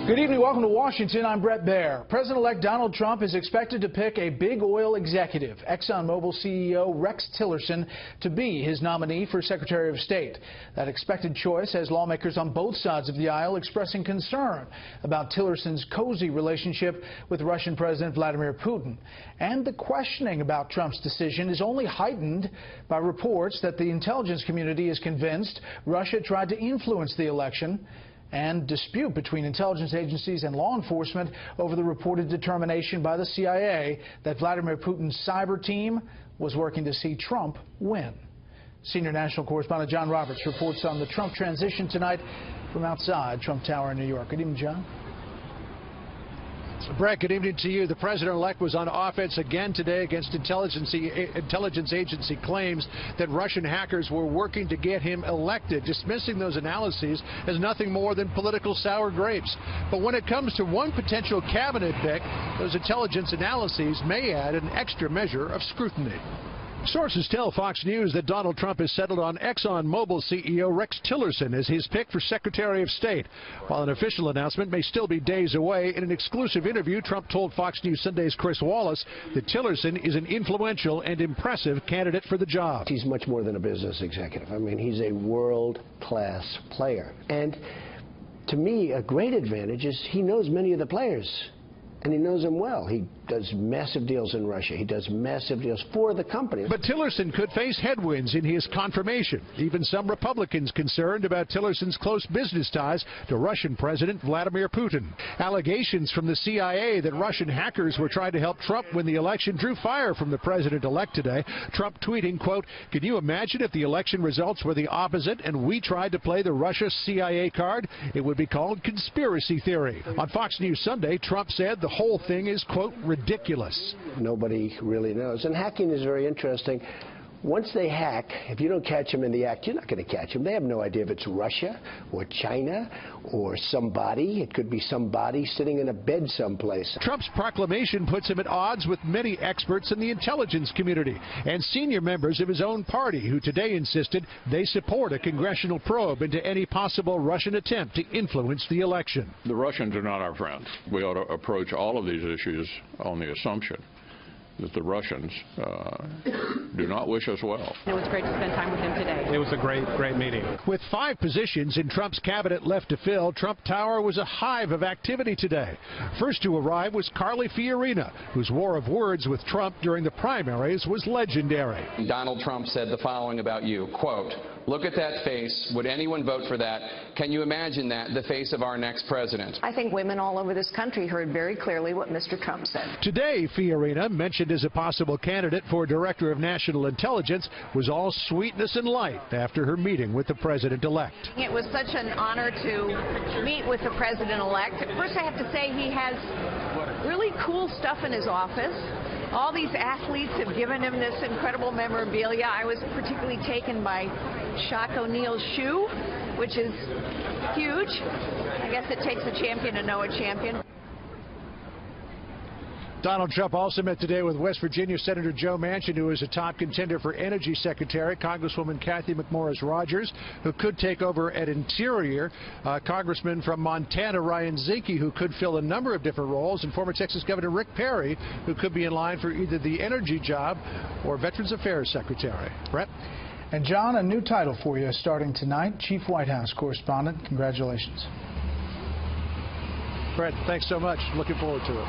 Good evening. Welcome to Washington. I'm Brett Baer. President-elect Donald Trump is expected to pick a big oil executive, ExxonMobil CEO Rex Tillerson, to be his nominee for Secretary of State. That expected choice has lawmakers on both sides of the aisle expressing concern about Tillerson's cozy relationship with Russian President Vladimir Putin. And the questioning about Trump's decision is only heightened by reports that the intelligence community is convinced Russia tried to influence the election, and dispute between intelligence agencies and law enforcement over the reported determination by the CIA that Vladimir Putin's cyber team was working to see Trump win. Senior national correspondent John Roberts reports on the Trump transition tonight from outside Trump Tower in New York. Good evening, John. Brett, good evening to you. The president-elect was on offense again today against intelligence agency claims that Russian hackers were working to get him elected, dismissing those analyses as nothing more than political sour grapes. But when it comes to one potential cabinet pick, those intelligence analyses may add an extra measure of scrutiny. Sources tell Fox News that Donald Trump has settled on ExxonMobil CEO Rex Tillerson as his pick for Secretary of State. While an official announcement may still be days away, in an exclusive interview, Trump told Fox News Sunday's Chris Wallace that Tillerson is an influential and impressive candidate for the job. He's much more than a business executive. I mean, he's a world-class player. And to me, a great advantage is he knows many of the players. And he knows them well. He does massive deals in Russia. He does massive deals for the company. But Tillerson could face headwinds in his confirmation. Even some Republicans concerned about Tillerson's close business ties to Russian President Vladimir Putin. Allegations from the CIA that Russian hackers were trying to help Trump win the election drew fire from the president-elect today. Trump tweeting, quote, "Can you imagine if the election results were the opposite and we tried to play the Russia CIA card? It would be called conspiracy theory." On Fox News Sunday, Trump said the whole thing is, quote, ridiculous. Nobody really knows. And hacking is very interesting. Once they hack, if you don't catch them in the act, you're not going to catch them. They have no idea if it's Russia or China or somebody. It could be somebody sitting in a bed someplace. Trump's proclamation puts him at odds with many experts in the intelligence community and senior members of his own party who today insisted they support a congressional probe into any possible Russian attempt to influence the election. The Russians are not our friends. We ought to approach all of these issues on the assumption that the Russians do not wish us well. It was great to spend time with him today. It was a great meeting. With 5 positions in Trump's cabinet left to fill, Trump Tower was a hive of activity today. First to arrive was Carly Fiorina, whose war of words with Trump during the primaries was legendary. Donald Trump said the following about you, quote, "Look at that face. Would anyone vote for that? Can you imagine that, the face of our next president?" I think women all over this country heard very clearly what Mr. Trump said. Today, Fiorina, mentioned as a possible candidate for Director of National Intelligence, was all sweetness and light after her meeting with the president-elect. It was such an honor to meet with the president-elect. First, I have to say he has really cool stuff in his office. All these athletes have given him this incredible memorabilia. I was particularly taken by Shaq O'Neal's shoe, which is huge. I guess it takes a champion to know a champion. Donald Trump also met today with West Virginia Senator Joe Manchin, who is a top contender for Energy Secretary, Congresswoman Kathy McMorris Rogers, who could take over at Interior, Congressman from Montana Ryan Zinke, who could fill a number of different roles, and former Texas Governor Rick Perry, who could be in line for either the energy job or Veterans Affairs Secretary. Brett? And John, a new title for you starting tonight, Chief White House Correspondent. Congratulations. Brett, thanks so much. Looking forward to it.